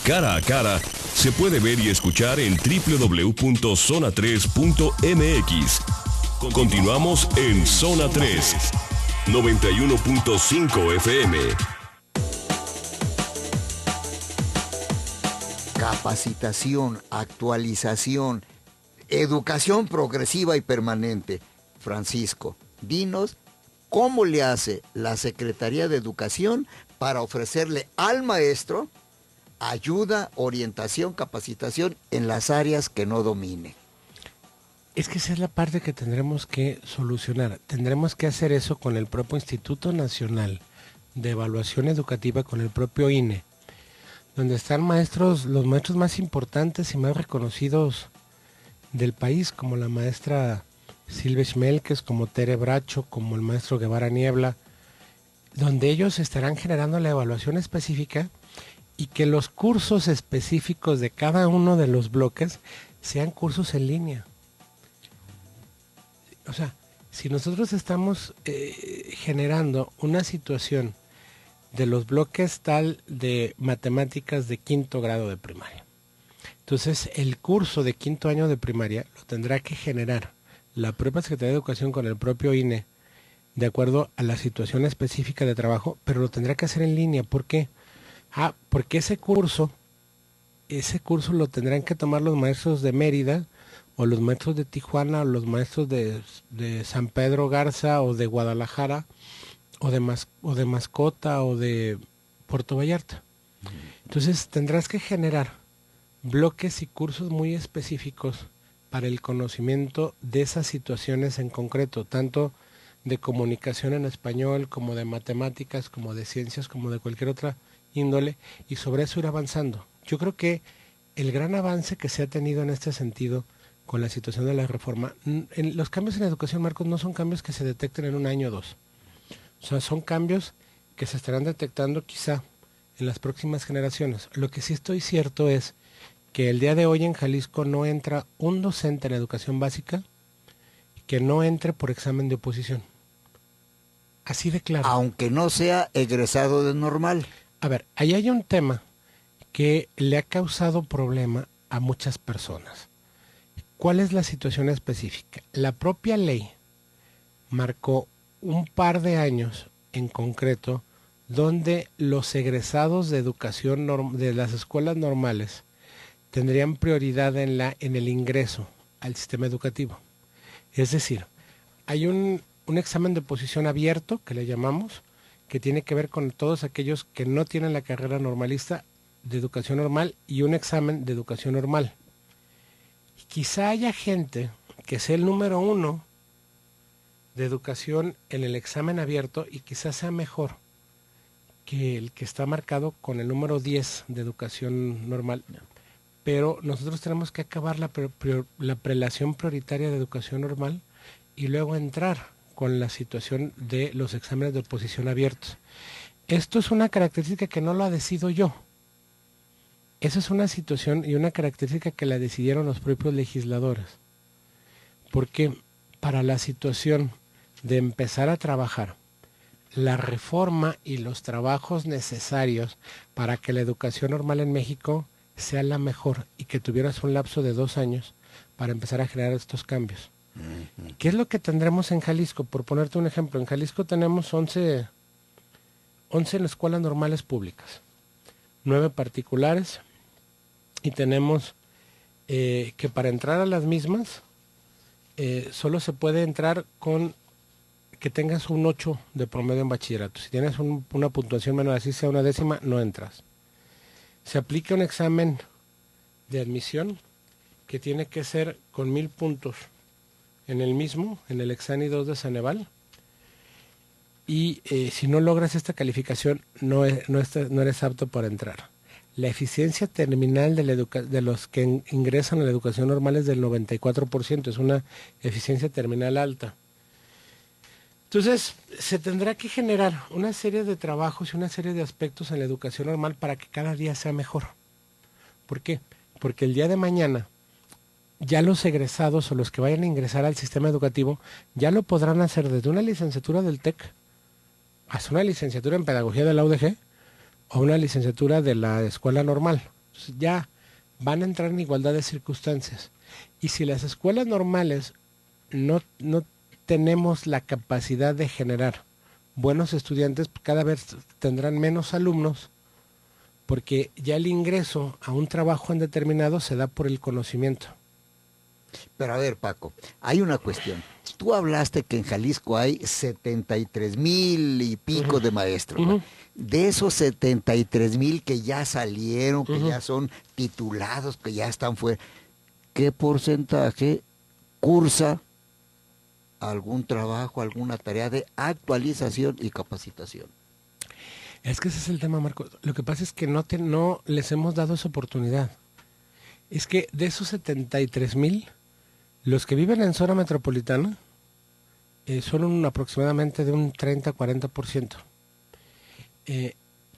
Cara a Cara se puede ver y escuchar en www.zona3.mx. Continuamos en Zona 3, 91.5 FM. Capacitación, actualización, educación progresiva y permanente. Francisco, dinos cómo le hace la Secretaría de Educación para ofrecerle al maestro ayuda, orientación, capacitación en las áreas que no domine. Es que esa es la parte que tendremos que solucionar. Tendremos que hacer eso con el propio Instituto Nacional de Evaluación Educativa, con el propio INE, donde están maestros, los maestros más importantes y más reconocidos del país, como la maestra Silvia Schmelkes, como Tere Bracho, como el maestro Guevara Niebla, donde ellos estarán generando la evaluación específica y que los cursos específicos de cada uno de los bloques sean cursos en línea. O sea, si nosotros estamos generando una situación de los bloques tal de matemáticas de 5º grado de primaria, entonces el curso de 5º año de primaria lo tendrá que generar la propia Secretaría de Educación con el propio INE, de acuerdo a la situación específica de trabajo, pero lo tendrá que hacer en línea. ¿Por qué? Porque ese curso lo tendrán que tomar los maestros de Mérida, o los maestros de Tijuana, o los maestros de San Pedro Garza, o de Guadalajara, o de Mascota, o de Puerto Vallarta. Entonces tendrás que generar bloques y cursos muy específicos para el conocimiento de esas situaciones en concreto, tanto de comunicación en español, como de matemáticas, como de ciencias, como de cualquier otra índole, y sobre eso ir avanzando. Yo creo que el gran avance que se ha tenido en este sentido con la situación de la reforma, los cambios en la educación, Marcos, no son cambios que se detecten en un año o dos. O sea, son cambios que se estarán detectando quizá en las próximas generaciones. Lo que sí estoy cierto es que el día de hoy en Jalisco no entra un docente en educación básica que no entre por examen de oposición. Así de claro. Aunque no sea egresado de normal. A ver, ahí hay un tema que le ha causado problema a muchas personas. ¿Cuál es la situación específica? La propia ley marcó un par de años en concreto donde los egresados de educación de las escuelas normales tendrían prioridad en el ingreso al sistema educativo. Es decir, hay un examen de oposición abierto, que le llamamos, que tiene que ver con todos aquellos que no tienen la carrera normalista de educación normal, y un examen de educación normal. Quizá haya gente que sea el número 1 de educación en el examen abierto y quizás sea mejor que el que está marcado con el número 10 de educación normal. Pero nosotros tenemos que acabar la prelación prioritaria de educación normal y luego entrar con la situación de los exámenes de oposición abiertos. Esto es una característica que no la decido yo. Esa es una situación y una característica que la decidieron los propios legisladores. Porque para la situación de empezar a trabajar la reforma y los trabajos necesarios para que la educación normal en México sea la mejor y que tuvieras un lapso de 2 años para empezar a generar estos cambios. ¿Qué es lo que tendremos en Jalisco? Por ponerte un ejemplo, en Jalisco tenemos 11 escuelas normales públicas, 9 particulares, y tenemos que para entrar a las mismas solo se puede entrar con que tengas un 8 de promedio en bachillerato. Si tienes una puntuación menor, así sea una décima, no entras. Se aplica un examen de admisión que tiene que ser con 1000 puntos en el Exani 2 de Ceneval, y si no logras esta calificación no eres apto para entrar. La eficiencia terminal de los que ingresan a la educación normal es del 94%, es una eficiencia terminal alta. Entonces, se tendrá que generar una serie de trabajos y una serie de aspectos en la educación normal para que cada día sea mejor. ¿Por qué? Porque el día de mañana ya los egresados o los que vayan a ingresar al sistema educativo ya lo podrán hacer desde una licenciatura del TEC hasta una licenciatura en pedagogía de la UDG o una licenciatura de la escuela normal. Entonces, ya van a entrar en igualdad de circunstancias. Y si las escuelas normales no tenemos la capacidad de generar buenos estudiantes, cada vez tendrán menos alumnos, porque ya el ingreso a un trabajo indeterminado se da por el conocimiento. Pero a ver, Paco, hay una cuestión. Tú hablaste que en Jalisco hay 73,000 y pico de maestros. ¿No? De esos 73,000 que ya salieron, que ya son titulados, que ya están fuera, ¿qué porcentaje cursa algún trabajo, alguna tarea de actualización y capacitación? Es que ese es el tema, Marco. Lo que pasa es que no les hemos dado esa oportunidad. Es que de esos 73,000, los que viven en zona metropolitana son aproximadamente de un 30-40%.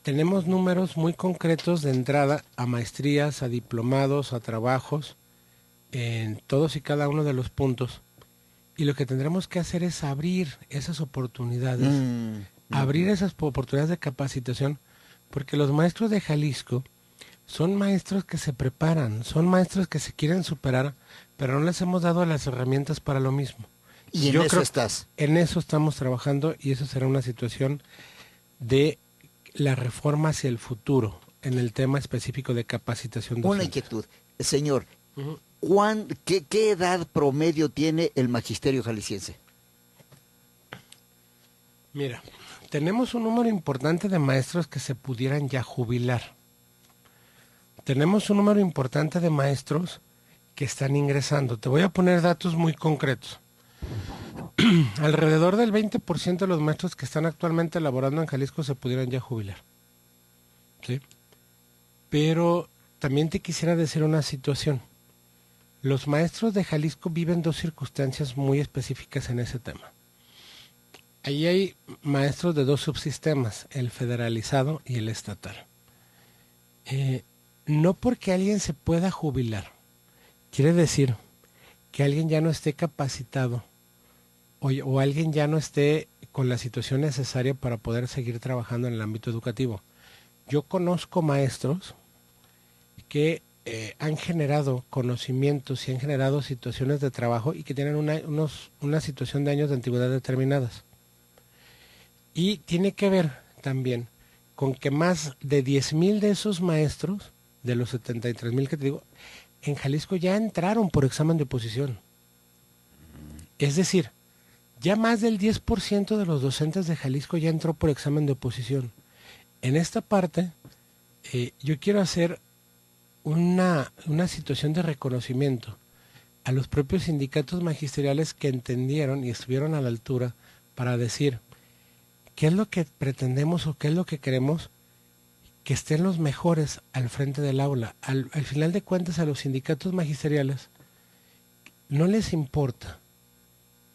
Tenemos números muy concretos de entrada a maestrías, a diplomados, a trabajos, en todos y cada uno de los puntos. Y lo que tendremos que hacer es abrir esas oportunidades, abrir esas oportunidades de capacitación, porque los maestros de Jalisco son maestros que se preparan, son maestros que se quieren superar, pero no les hemos dado las herramientas para lo mismo. Y en eso estás. En eso estamos trabajando y eso será una situación de la reforma hacia el futuro en el tema específico de capacitación docente. Una inquietud. Señor, ¿qué edad promedio tiene el magisterio jalisciense? Mira, tenemos un número importante de maestros que se pudieran ya jubilar. Tenemos un número importante de maestros que están ingresando. Te voy a poner datos muy concretos. Alrededor del 20% de los maestros que están actualmente laborando en Jalisco se pudieran ya jubilar. ¿Sí? Pero también te quisiera decir una situación. Los maestros de Jalisco viven dos circunstancias muy específicas en ese tema. Ahí hay maestros de dos subsistemas, el federalizado y el estatal. No porque alguien se pueda jubilar, quiere decir que alguien ya no esté capacitado o alguien ya no esté con la situación necesaria para poder seguir trabajando en el ámbito educativo. Yo conozco maestros que han generado conocimientos y han generado situaciones de trabajo y que tienen una situación de años de antigüedad determinadas. Y tiene que ver también con que más de 10,000 de esos maestros, de los 73,000 que te digo, en Jalisco ya entraron por examen de oposición. Es decir, ya más del 10% de los docentes de Jalisco ya entró por examen de oposición. En esta parte, yo quiero hacer una situación de reconocimiento a los propios sindicatos magisteriales que entendieron y estuvieron a la altura para decir qué es lo que pretendemos o qué es lo que queremos, que estén los mejores al frente del aula. Al final de cuentas, a los sindicatos magisteriales no les importa,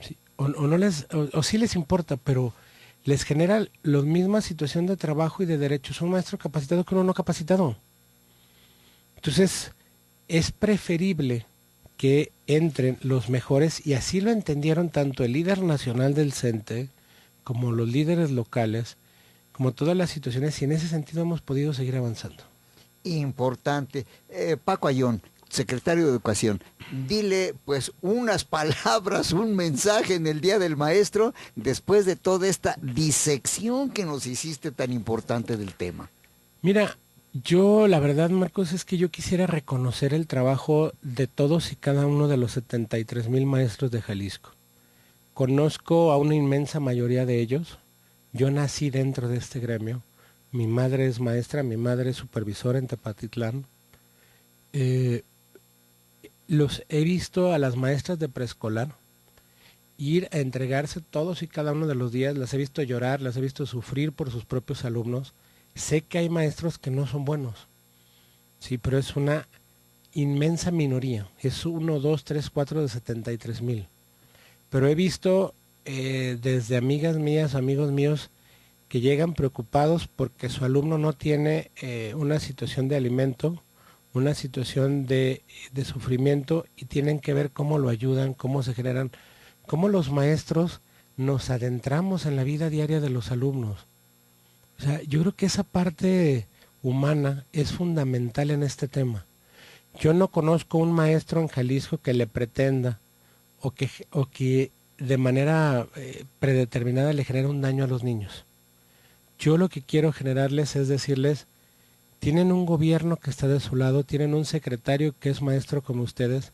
¿sí? o sí les importa, pero les genera la misma situación de trabajo y de derechos un maestro capacitado que uno no capacitado. Entonces, es preferible que entren los mejores, y así lo entendieron tanto el líder nacional del CENTE como los líderes locales, como todas las situaciones, y en ese sentido hemos podido seguir avanzando. Importante. Paco Ayón, secretario de Educación, dile pues unas palabras, un mensaje en el Día del Maestro, después de toda esta disección que nos hiciste tan importante del tema. Mira, yo la verdad, Marcos, es que yo quisiera reconocer el trabajo de todos y cada uno de los 73,000 maestros de Jalisco. Conozco a una inmensa mayoría de ellos. Yo nací dentro de este gremio. Mi madre es maestra, mi madre es supervisora en Tepatitlán. Los he visto a las maestras de preescolar ir a entregarse todos y cada uno de los días. Las he visto llorar, las he visto sufrir por sus propios alumnos. Sé que hay maestros que no son buenos, sí, pero es una inmensa minoría. Es 1, 2, 3, 4 de 73,000. Pero he visto desde amigas mías, amigos míos, que llegan preocupados porque su alumno no tiene una situación de alimento, una situación de sufrimiento, y tienen que ver cómo lo ayudan, cómo se generan, cómo los maestros nos adentramos en la vida diaria de los alumnos. O sea, yo creo que esa parte humana es fundamental en este tema. Yo no conozco un maestro en Jalisco que le pretenda o que de manera predeterminada le genere un daño a los niños. Yo lo que quiero generarles es decirles, tienen un gobierno que está de su lado, tienen un secretario que es maestro como ustedes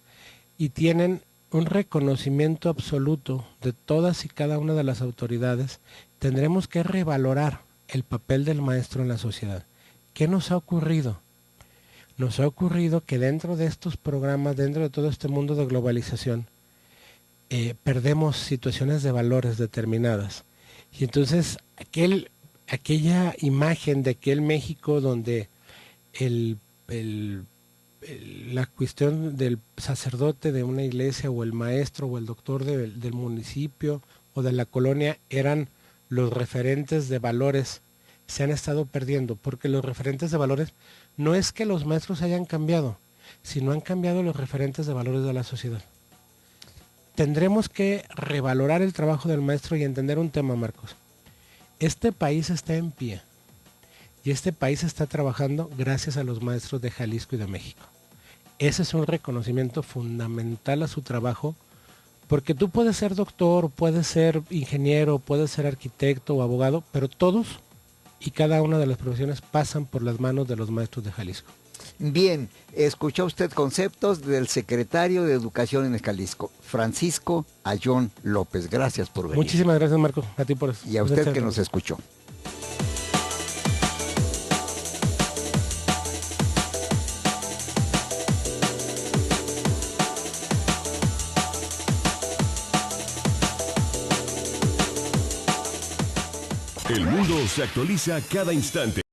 y tienen un reconocimiento absoluto de todas y cada una de las autoridades. Tendremos que revalorar el papel del maestro en la sociedad. ¿Qué nos ha ocurrido? Nos ha ocurrido que dentro de estos programas, dentro de todo este mundo de globalización, perdemos situaciones de valores determinadas. Y entonces aquella imagen de aquel México donde la cuestión del sacerdote de una iglesia o el maestro o el doctor del municipio o de la colonia eran los referentes de valores, se han estado perdiendo, porque los referentes de valores no es que los maestros hayan cambiado, sino han cambiado los referentes de valores de la sociedad. Tendremos que revalorar el trabajo del maestro y entender un tema, Marcos. Este país está en pie y este país está trabajando gracias a los maestros de Jalisco y de México. Ese es un reconocimiento fundamental a su trabajo, porque tú puedes ser doctor, puedes ser ingeniero, puedes ser arquitecto o abogado, pero todos y cada una de las profesiones pasan por las manos de los maestros de Jalisco. Bien, escuchó usted conceptos del secretario de Educación en Jalisco, Francisco Ayllón López. Gracias por venir. Muchísimas gracias, Marcos, a ti por eso. Y a usted que nos escuchó. El mundo se actualiza cada instante.